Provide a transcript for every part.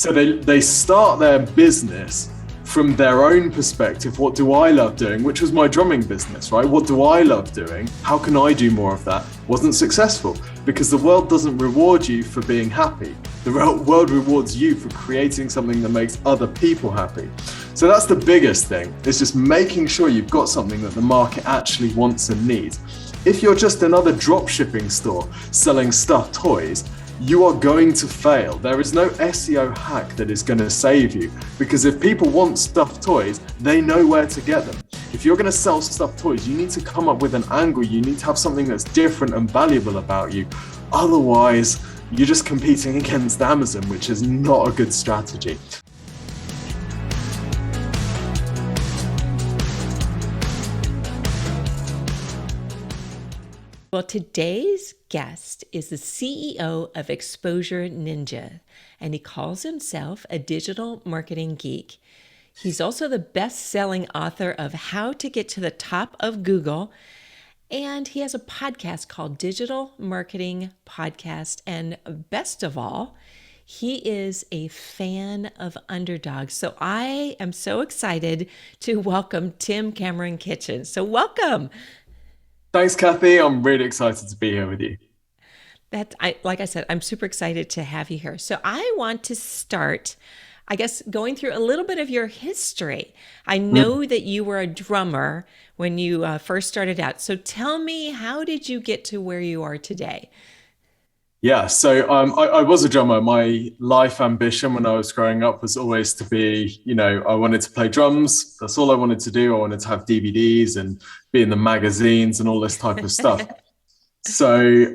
So they start their business from their own perspective. What do I love doing? Which was my drumming business, right? What do I love doing? How can I do more of that? Wasn't successful because the world doesn't reward you for being happy. The world rewards you for creating something that makes other people happy. So that's the biggest thing. It's just making sure you've got something that the market actually wants and needs. If you're just another drop shipping store selling stuffed toys, you are going to fail. There is no SEO hack that is going to save you, because if people want stuffed toys, they know where to get them. If you're going to sell stuffed toys, you need to come up with an angle. You need to have something that's different and valuable about you. Otherwise, you're just competing against Amazon, which is not a good strategy. Well, today's guest is the CEO of Exposure Ninja, and he calls himself a digital marketing geek. He's also the best-selling author of How to Get to the Top of Google, and he has a podcast called Digital Marketing Podcast. And best of all, he is a fan of underdogs. So I am so excited to welcome CameronKitchen. So welcome. Thanks, Kathy. I'm really excited to be here with you. Like I said, I'm super excited to have you here. So I want to start, I guess, going through a little bit of your history. I know that you were a drummer when you first started out. So tell me, how did you get to where you are today? Yeah, so I was a drummer. My life ambition when I was growing up was always to be, I wanted to play drums. That's all I wanted to do. I wanted to have DVDs and be in the magazines and all this type of stuff. So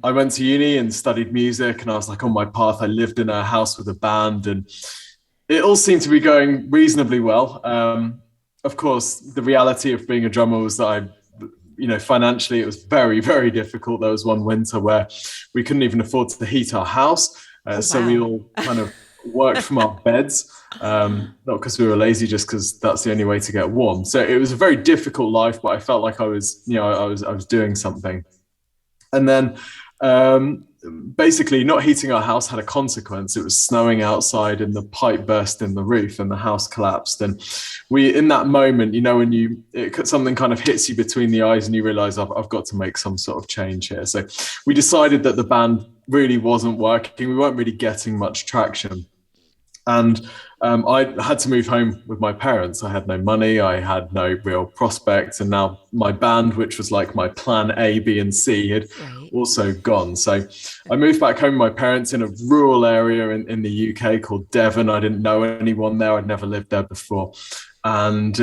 I went to uni and studied music, and I was like on my path. I lived in a house with a band, and it all seemed to be going reasonably well. Of course, the reality of being a drummer was that financially, it was very, very difficult. There was one winter where we couldn't even afford to heat our house. So we all kind of worked from our beds, not because we were lazy, just because that's the only way to get warm. So it was a very difficult life, but I felt like I was doing something. And then basically not heating our house had a consequence. It was snowing outside and the pipe burst in the roof and the house collapsed. And in that moment, when something kind of hits you between the eyes and you realize I've got to make some sort of change here. So we decided that the band really wasn't working. We weren't really getting much traction. And I had to move home with my parents. I had no money. I had no real prospects. And now my band, which was like my plan A, B, and C, had also gone. So I moved back home with my parents in a rural area in the UK called Devon. I didn't know anyone there. I'd never lived there before. And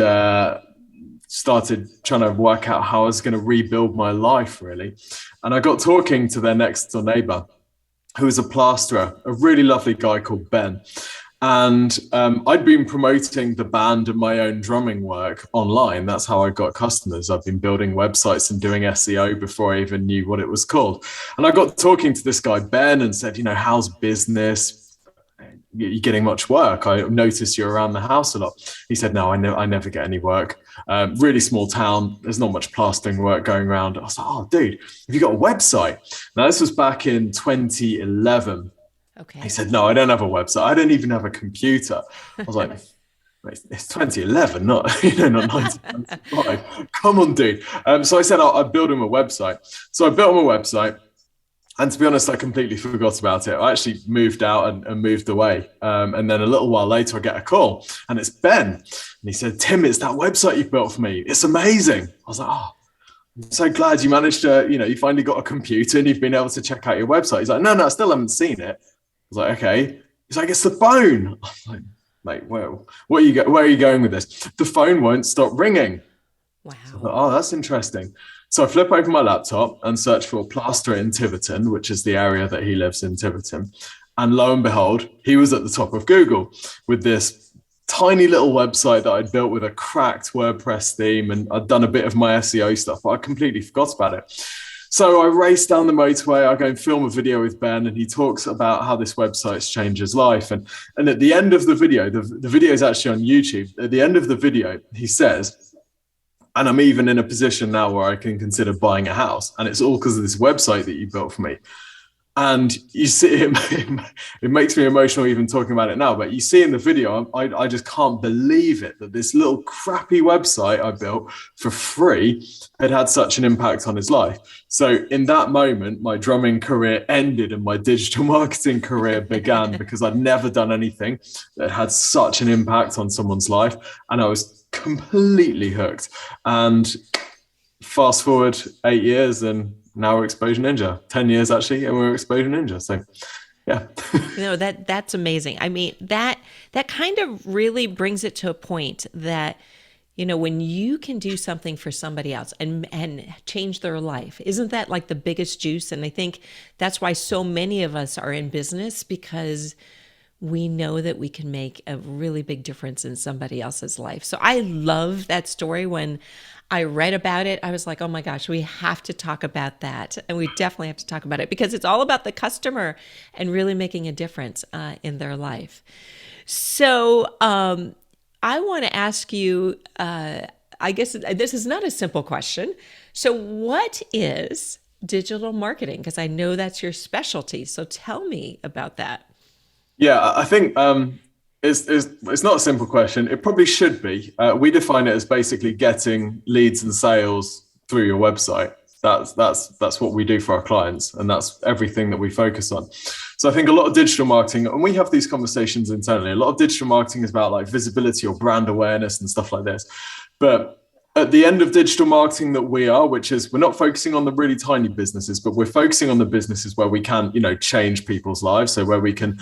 started trying to work out how I was going to rebuild my life, really. And I got talking to their next door neighbor, who was a plasterer, a really lovely guy called Ben. And I'd been promoting the band and my own drumming work online. That's how I got customers. I've been building websites and doing SEO before I even knew what it was called. And I got talking to this guy, Ben, and said, how's business? You getting much work? I noticed you're around the house a lot. He said, no, I never get any work. Really small town. There's not much plastering work going around. I was like, oh, dude, have you got a website? Now, this was back in 2011. Okay. He said, no, I don't have a website. I don't even have a computer. I was like, it's 2011, not 1995. Come on, dude. So I said, I'll build him a website. So I built him a website. And to be honest, I completely forgot about it. I actually moved out and moved away. And then a little while later, I get a call, and it's Ben. And he said, Tim, it's that website you built for me. It's amazing. I was like, oh, I'm so glad you managed to, you finally got a computer and you've been able to check out your website. He's like, no, I still haven't seen it. I was like, okay. He's like, it's the phone. I was like, mate, well, where are you going with this? The phone won't stop ringing. Wow. So I thought, oh, that's interesting. So I flip open my laptop and search for a plasterer in Tiverton, which is the area that he lives in, Tiverton. And lo and behold, he was at the top of Google with this tiny little website that I'd built with a cracked WordPress theme. And I'd done a bit of my SEO stuff, but I completely forgot about it. So I race down the motorway, I go and film a video with Ben, and he talks about how this website's changed his life. And at the end of the video, the video is actually on YouTube. At the end of the video, he says, and I'm even in a position now where I can consider buying a house, and it's all because of this website that you built for me. And you see him, it makes me emotional even talking about it now, but you see in the video, I just can't believe it that this little crappy website I built for free had such an impact on his life. So in that moment, my drumming career ended and my digital marketing career began, because I'd never done anything that had such an impact on someone's life. And I was completely hooked. And fast forward 8 years and now we're Exposure Ninja. 10 years actually, and we're Exposure Ninja. So yeah. No, that's amazing. I mean, that kind of really brings it to a point that, when you can do something for somebody else and change their life, isn't that like the biggest juice? And I think that's why so many of us are in business, because we know that we can make a really big difference in somebody else's life. So I love that story. When I read about it, I was like, oh my gosh, we have to talk about that. And we definitely have to talk about it, because it's all about the customer and really making a difference in their life. So I want to ask you, I guess this is not a simple question. So, what is digital marketing? Because I know that's your specialty. So, tell me about that. Yeah, I think it's not a simple question. It probably should be. We define it as basically getting leads and sales through your website. That's what we do for our clients, and that's everything that we focus on. So I think a lot of digital marketing, and we have these conversations internally, a lot of digital marketing is about like visibility or brand awareness and stuff like this. But at the end of digital marketing that we are, which is we're not focusing on the really tiny businesses, but we're focusing on the businesses where we can, change people's lives. So where we can,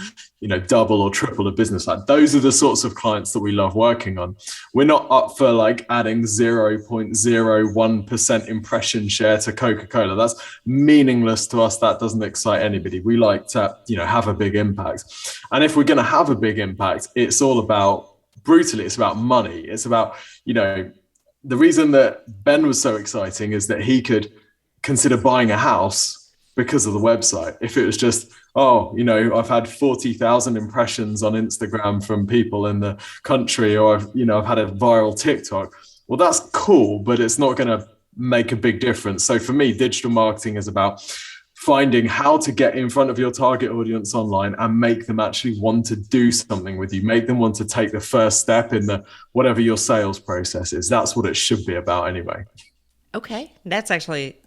double or triple a business. Like those are the sorts of clients that we love working on. We're not up for like adding 0.01% impression share to Coca-Cola. That's meaningless to us. That doesn't excite anybody. We like to, have a big impact. And if we're going to have a big impact, it's all about brutally, it's about money. It's about, the reason that Ben was so exciting is that he could consider buying a house because of the website. If it was just, I've had 40,000 impressions on Instagram from people in the country, or I've had a viral TikTok. Well, that's cool, but it's not going to make a big difference. So for me, digital marketing is about finding how to get in front of your target audience online and make them actually want to do something with you, make them want to take the first step in the whatever your sales process is. That's what it should be about anyway. Okay, that's actually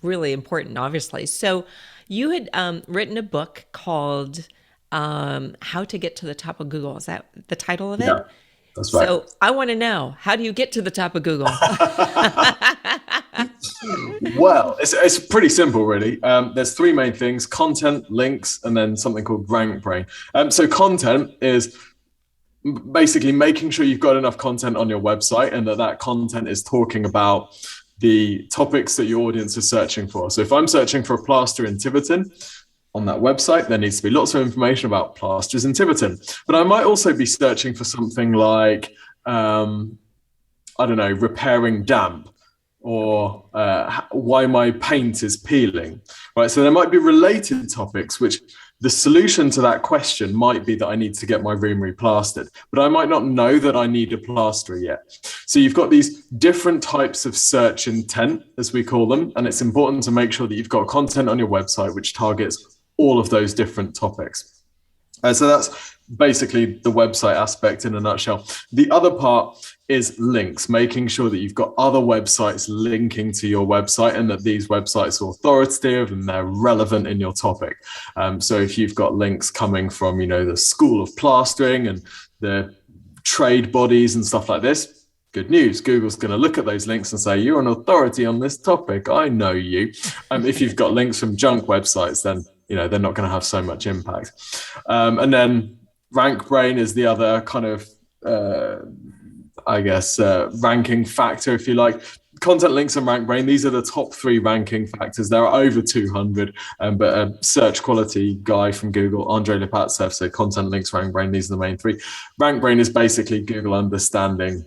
really important, obviously. So you had written a book called How to Get to the Top of Google. Is that the title of Yeah, it? that's right. So I want to know, how do you get to the top of Google? Well, it's pretty simple, really. There's three main things: content, links, and then something called rank brain. So content is basically making sure you've got enough content on your website, and that content is talking about the topics that your audience is searching for. So if I'm searching for a plaster in Tiverton, on that website, there needs to be lots of information about plasters in Tiverton. But I might also be searching for something like, I don't know, repairing damp, or why my paint is peeling, right? So there might be related topics, which the solution to that question might be that I need to get my room replastered, but I might not know that I need a plasterer yet. So you've got these different types of search intent, as we call them, and it's important to make sure that you've got content on your website which targets all of those different topics. So that's basically the website aspect in a nutshell. The other part is links, making sure that you've got other websites linking to your website and that these websites are authoritative and they're relevant in your topic. So if you've got links coming from, the School of Plastering and the trade bodies and stuff like this, good news. Google's going to look at those links and say, you're an authority on this topic. I know you. If you've got links from junk websites, then they're not going to have so much impact. And then rank brain is the other kind of, ranking factor, if you like. Content links and rank brain, these are the top three ranking factors. There are over 200, but a search quality guy from Google, Andre Lipatsev, said content links, rank brain, these are the main three. Rank brain is basically Google understanding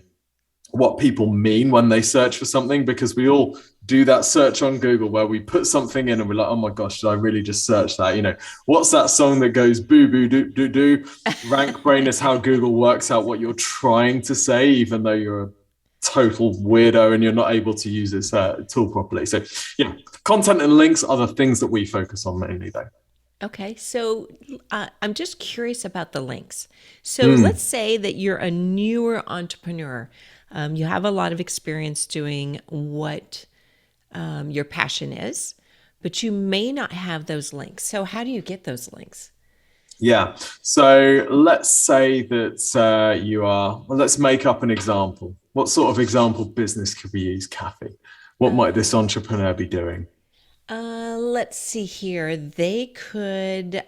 what people mean when they search for something, because we all do that search on Google where we put something in and we're like, oh my gosh, did I really just search that? What's that song that goes boo boo doo doo doo? Rank brain is how Google works out what you're trying to say, even though you're total weirdo and you're not able to use this tool properly. So yeah, content and links are the things that we focus on mainly though. Okay, so I'm just curious about the links. So let's Mm, say that you're a newer entrepreneur. You have a lot of experience doing what your passion is, but you may not have those links. So, how do you get those links? yeah. So let's say that well, let's make up an example. What sort of example business could we use, Kathy? What might this entrepreneur be doing? Let's see here. They could,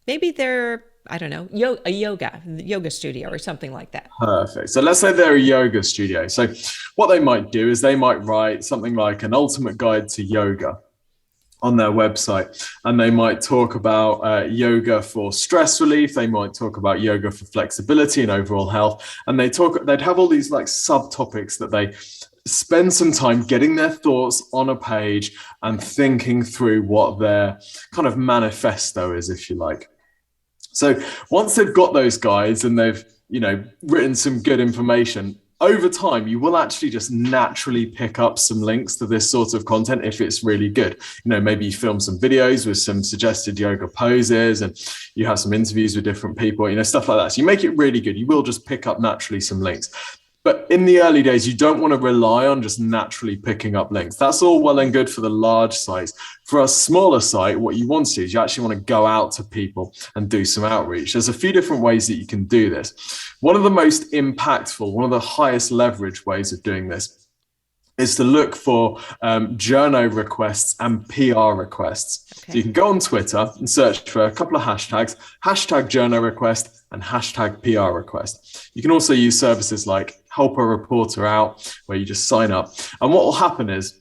maybe they're, I don't know, a yoga studio or something like that. Perfect. So let's say they're a yoga studio. So what they might do is they might write something like an ultimate guide to yoga on their website, and they might talk about yoga for stress relief. They might talk about yoga for flexibility and overall health, and they'd have all these like subtopics that they spend some time getting their thoughts on a page and thinking through what their kind of manifesto is, if you like. So once they've got those guides and they've, written some good information, over time, you will actually just naturally pick up some links to this sort of content if it's really good. Maybe you film some videos with some suggested yoga poses and you have some interviews with different people, stuff like that. So you make it really good. You will just pick up naturally some links. But in the early days, you don't want to rely on just naturally picking up links. That's all well and good for the large sites. For a smaller site, what you want to do is you actually want to go out to people and do some outreach. There's a few different ways that you can do this. One of the most impactful, one of the highest leverage ways of doing this is to look for journo requests and PR requests. So you Okay. can go on Twitter and search for a couple of hashtags, hashtag journo request and hashtag PR request. You can also use services like Help a Reporter Out, where you just sign up. And what will happen is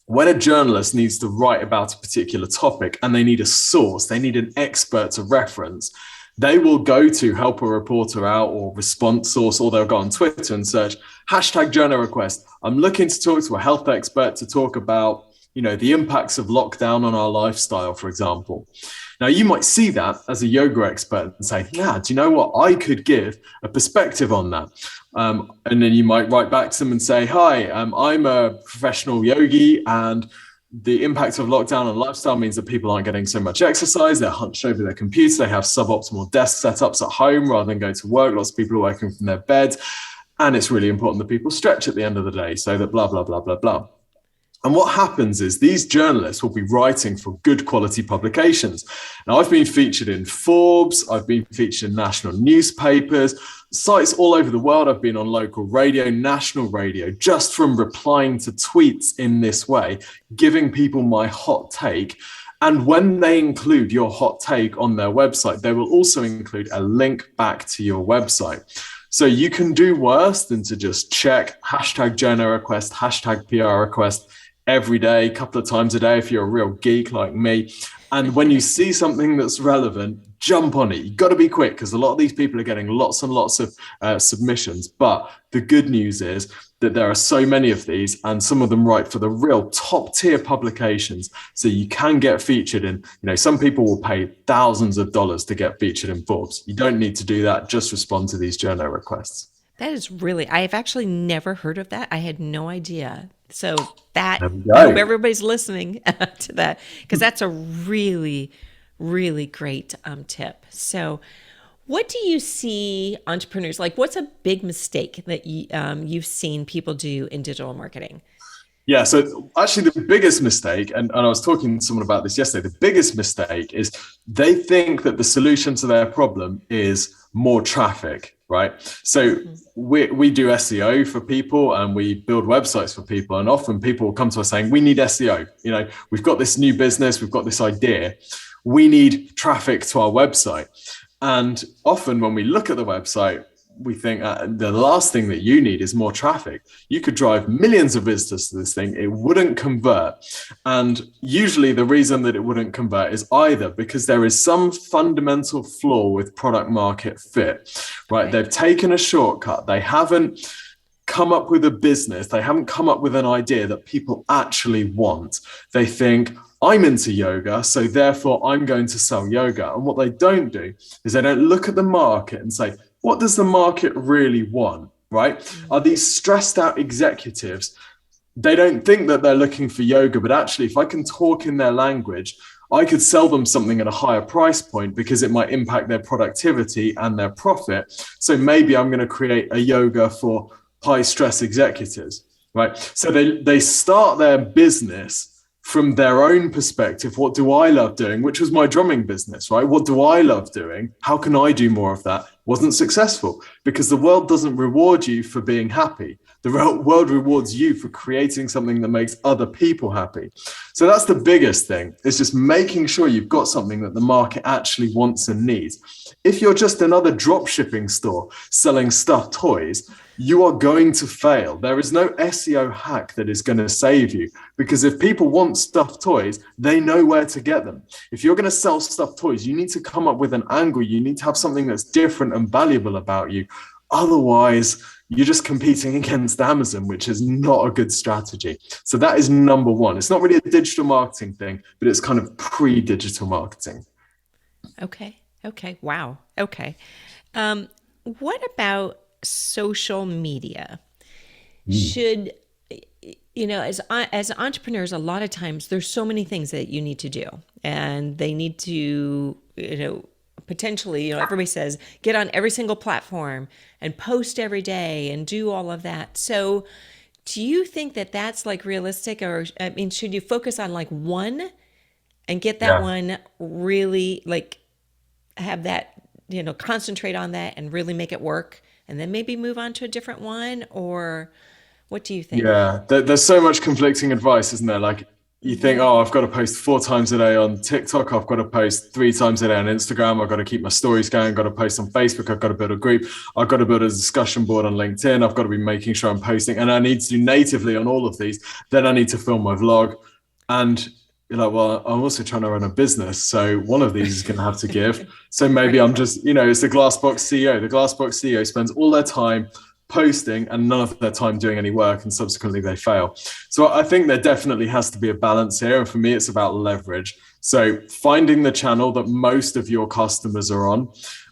when a journalist needs to write about a particular topic and they need a source, they need an expert to reference, they will go to Help a Reporter Out or Response Source, or they'll go on Twitter and search hashtag journal request. I'm looking to talk to a health expert to talk about, the impacts of lockdown on our lifestyle, for example. Now, you might see that as a yoga expert and say, yeah, do you know what? I could give a perspective on that. And then you might write back to them and say, hi, I'm a professional yogi and the impact of lockdown on lifestyle means that people aren't getting so much exercise. They're hunched over their computers. They have suboptimal desk setups at home rather than go to work. Lots of people are working from their beds. And it's really important that people stretch at the end of the day so that blah, blah, blah, blah, blah. And what happens is these journalists will be writing for good quality publications. Now, I've been featured in Forbes, I've been featured in national newspapers, sites all over the world. I've been on local radio, national radio, just from replying to tweets in this way, giving people my hot take. And when they include your hot take on their website, they will also include a link back to your website. So you can do worse than to just check hashtag journal request, hashtag PR request every day, a couple of times a day if you're a real geek like me. And when you see something that's relevant, jump on it. You've got to be quick because a lot of these people are getting lots and lots of submissions. But the good news is that there are so many of these and some of them write for the real top tier publications. So you can get featured in, some people will pay thousands of dollars to get featured in Forbes. You don't need to do that. Just respond to these journal requests. That is really, I have actually never heard of that. I had no idea. So that, There we I hope go. everybody's listening to that because that's a really, really great tip. So, what do you see entrepreneurs like? What's a big mistake that you've seen people do in digital marketing? Yeah, so actually the biggest mistake, and I was talking to someone about this yesterday, the biggest mistake is they think that the solution to their problem is more traffic, right? So we do SEO for people and we build websites for people. And often people will come to us saying, we need SEO. We've got this new business, we've got this idea. We need traffic to our website. And often when we look at the website, we think the last thing that you need is more traffic. You could drive millions of visitors to this thing. It wouldn't convert. And usually the reason that it wouldn't convert is either because there is some fundamental flaw with product market fit, right? Okay. They've taken a shortcut. They haven't come up with a business. They haven't come up with an idea that people actually want. They think, I'm into yoga, so therefore I'm going to sell yoga. And what they don't do is they don't look at the market and say, what does the market really want? right? Mm. Are these stressed out executives? They don't think that they're looking for yoga, but actually, if I can talk in their language, I could sell them something at a higher price point because it might impact their productivity and their profit. So maybe I'm going to create a yoga for high stress executives, right? So they start their business from their own perspective. What do I love doing? Which was my drumming business, right? What do I love doing? How can I do more of that? Wasn't successful because the world doesn't reward you for being happy. The world rewards you for creating something that makes other people happy. So that's the biggest thing. It's just making sure you've got something that the market actually wants and needs. If you're just another drop shipping store selling stuffed toys, you are going to fail. There is no SEO hack that is going to save you, because if people want stuffed toys, they know where to get them. If you're going to sell stuffed toys, you need to come up with an angle. You need to have something that's different and valuable about you. Otherwise, you're just competing against Amazon, which is not a good strategy. So that is number one. It's not really a digital marketing thing, but it's kind of pre-digital marketing. Okay. Okay. Wow. Okay. Um, what about social media? Should as entrepreneurs, a lot of times there's so many things that you need to do, and they need to potentially, everybody says get on every single platform and post every day and do all of that. So, do you think that that's like realistic, or I mean, should you focus on like one and get that Yeah. one really like have that, concentrate on that and really make it work, and then maybe move on to a different one? Or what do you think? Yeah, there's so much conflicting advice, isn't there? Like you think, Mm-hmm. oh, I've got to post 4 times a day on TikTok. I've got to post 3 times a day on Instagram. I've got to keep my stories going. I've got to post on Facebook. I've got to build a group. I've got to build a discussion board on LinkedIn. I've got to be making sure I'm posting, and I need to do natively on all of these. Then I need to film my vlog, and you're like, well, I'm also trying to run a business, so one of these is going to have to give. So maybe Right. I'm just, it's the Glassbox CEO. The Glassbox CEO spends all their time posting and none of their time doing any work, and subsequently they fail. So I think there definitely has to be a balance here, and for me it's about leverage. So finding the channel that most of your customers are on.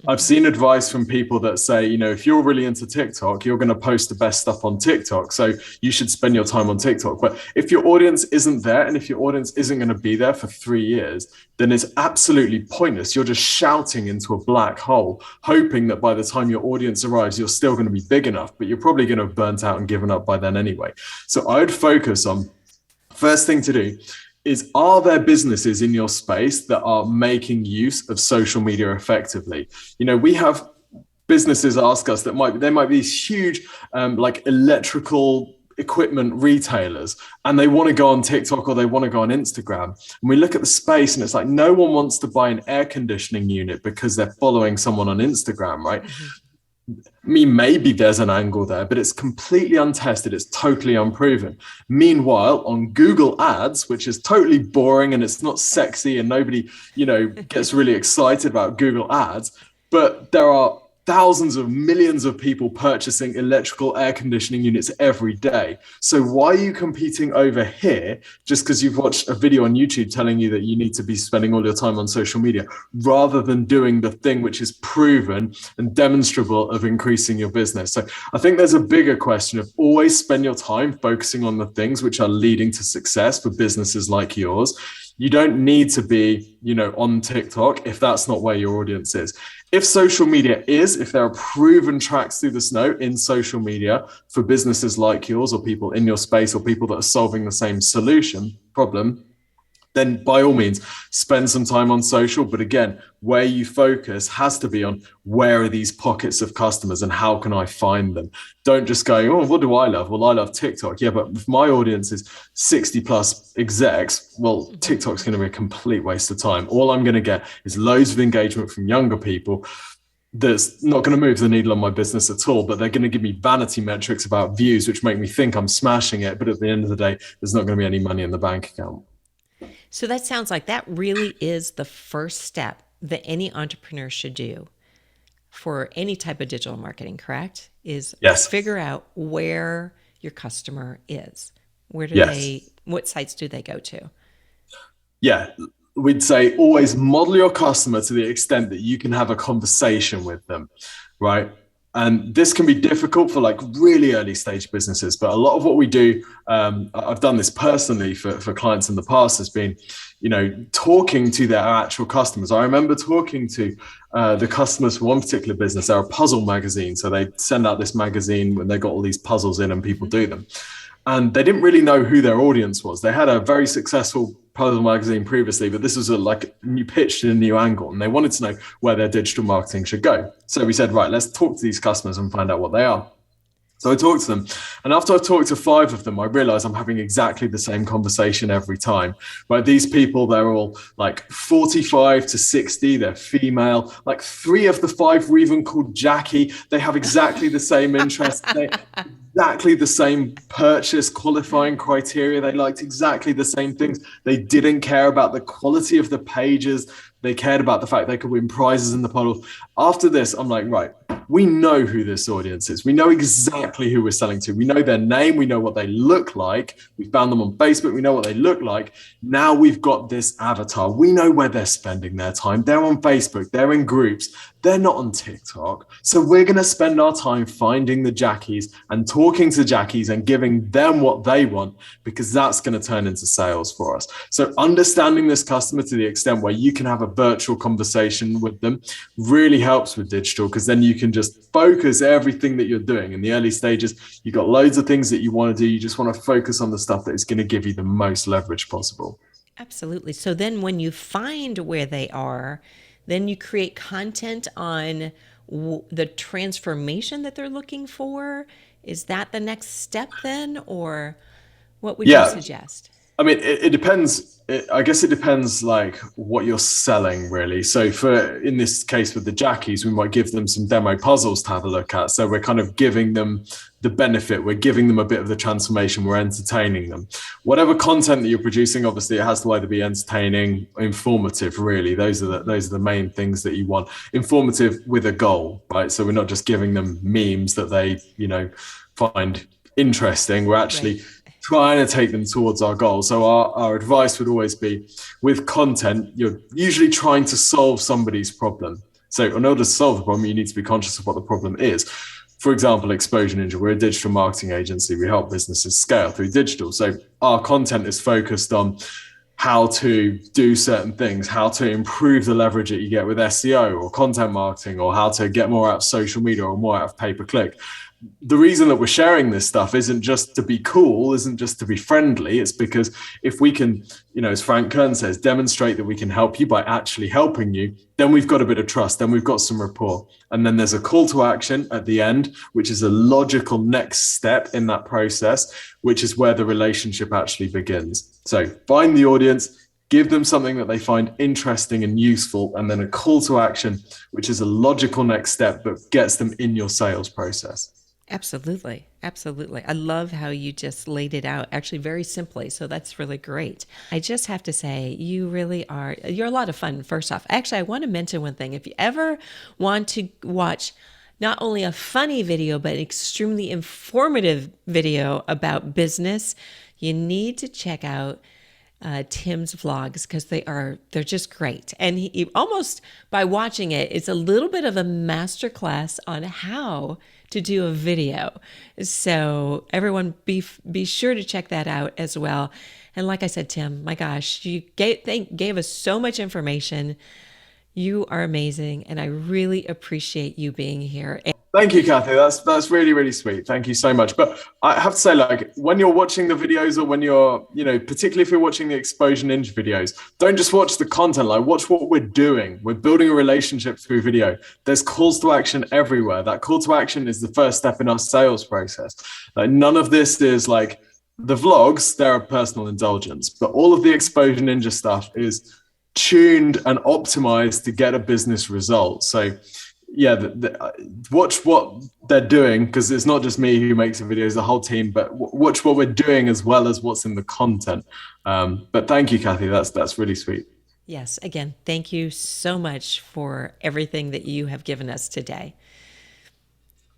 I've Mm-hmm. seen advice from people that say, if you're really into TikTok, you're going to post the best stuff on TikTok, so you should spend your time on TikTok. But if your audience isn't there, and if your audience isn't going to be there for 3 years, then it's absolutely pointless. You're just shouting into a black hole, hoping that by the time your audience arrives, you're still going to be big enough, but you're probably going to have burnt out and given up by then anyway. So I would focus on, first thing to do is, are there businesses in your space that are making use of social media effectively? We have businesses ask us that they might be these huge like electrical equipment retailers, and they want to go on TikTok or they want to go on Instagram. And we look at the space and it's like no one wants to buy an air conditioning unit because they're following someone on Instagram, right? Mm-hmm. I mean, maybe there's an angle there, but it's completely untested. It's totally unproven. Meanwhile, on Google Ads, which is totally boring and it's not sexy and nobody, gets really excited about Google Ads, but there are thousands of millions of people purchasing electrical air conditioning units every day. So why are you competing over here just because you've watched a video on YouTube telling you that you need to be spending all your time on social media, rather than doing the thing which is proven and demonstrable of increasing your business? So I think there's a bigger question of always spend your time focusing on the things which are leading to success for businesses like yours. You don't need to be, on TikTok if that's not where your audience is. If social media is, if there are proven tracks through the snow in social media for businesses like yours, or people in your space, or people that are solving the same problem, then by all means spend some time on social. But again, where you focus has to be on, where are these pockets of customers and how can I find them? Don't just go, oh, what do I love? Well, I love TikTok. Yeah, but if my audience is 60 plus execs, well, Mm-hmm. TikTok's going to be a complete waste of time. All I'm going to get is loads of engagement from younger people that's not going to move the needle on my business at all, but they're going to give me vanity metrics about views, which make me think I'm smashing it. But at the end of the day, there's not going to be any money in the bank account. So that sounds like that really is the first step that any entrepreneur should do for any type of digital marketing, correct? Is Yes. figure out where your customer is. Yes. What sites do they go to? Yeah. We'd say always model your customer to the extent that you can have a conversation with them, right? And this can be difficult for like really early stage businesses. But a lot of what we do, I've done this personally for clients in the past, has been, talking to their actual customers. I remember talking to the customers for one particular business. They're a puzzle magazine. So they send out this magazine when they got all these puzzles in and people do them. And they didn't really know who their audience was. They had a very successful puzzle magazine previously, but this was like you pitched in a new angle, and they wanted to know where their digital marketing should go. So we said, right, let's talk to these customers and find out what they are. So I talked to them. And after I've talked to 5 of them, I realized I'm having exactly the same conversation every time. Right? These people, they're all like 45 to 60. They're female. Like 3 of the 5 were even called Jackie. They have exactly the same interests. Exactly the same purchase qualifying criteria. They liked exactly the same things. They didn't care about the quality of the pages. They cared about the fact they could win prizes in the puddle. After this, I'm like, right, we know who this audience is. We know exactly who we're selling to. We know their name. We know what they look like. We found them on Facebook. We know what they look like. Now we've got this avatar. We know where they're spending their time. They're on Facebook. They're in groups. They're not on TikTok. So we're going to spend our time finding the Jackies and talking to Jackies and giving them what they want, because that's going to turn into sales for us. So understanding this customer to the extent where you can have a virtual conversation with them really helps with digital, because then you can just focus everything that you're doing. In the early stages, you've got loads of things that you want to do. You just want to focus on the stuff that is going to give you the most leverage possible. Absolutely. So then when you find where they are, then you create content on the transformation that they're looking for. Is that the next step then? Or what would you Yeah. suggest? I mean, it depends. I guess it depends like what you're selling really. So for in this case with the Jackies, we might give them some demo puzzles to have a look at. So we're kind of giving them the benefit. We're giving them a bit of the transformation. We're entertaining them. Whatever content that you're producing, obviously it has to either be entertaining, informative, really. Those are the main things that you want. Informative with a goal, right? So we're not just giving them memes that they, find interesting. We're actually Right. trying to take them towards our goal. So our advice would always be, with content, you're usually trying to solve somebody's problem. So in order to solve the problem, you need to be conscious of what the problem is. For example, Exposure Ninja, we're a digital marketing agency. We help businesses scale through digital. So our content is focused on how to do certain things, how to improve the leverage that you get with SEO or content marketing, or how to get more out of social media or more out of pay-per-click. The reason that we're sharing this stuff isn't just to be cool, isn't just to be friendly. It's because if we can, as Frank Kern says, demonstrate that we can help you by actually helping you, then we've got a bit of trust, then we've got some rapport. And then there's a call to action at the end, which is a logical next step in that process, which is where the relationship actually begins. So find the audience, give them something that they find interesting and useful, and then a call to action, which is a logical next step, but gets them in your sales process. Absolutely. Absolutely. I love how you just laid it out actually very simply. So that's really great. I just have to say, you really are, you're a lot of fun, first off. Actually, I want to mention one thing. If you ever want to watch not only a funny video, but an extremely informative video about business, you need to check out Tim's vlogs, because they're just great. And he almost, by watching it, it's a little bit of a masterclass on how to do a video. So everyone be sure to check that out as well. And like I said, Tim, my gosh, you gave us so much information. You are amazing, and I really appreciate you being here. Thank you, Kathy. That's really, really sweet. Thank you so much. But I have to say, like, when you're watching the videos, or when you're, particularly if you're watching the Exposure Ninja videos, don't just watch the content. Like, watch what we're doing. We're building a relationship through video. There's calls to action everywhere. That call to action is the first step in our sales process. Like, none of this is like the vlogs. They're a personal indulgence, but all of the Exposure Ninja stuff is tuned and optimized to get a business result. So yeah, watch what they're doing, because it's not just me who makes the videos, the whole team, but watch what we're doing as well as what's in the content. But thank you, Kathy. That's really sweet. Yes, again, thank you so much for everything that you have given us today.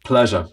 Pleasure.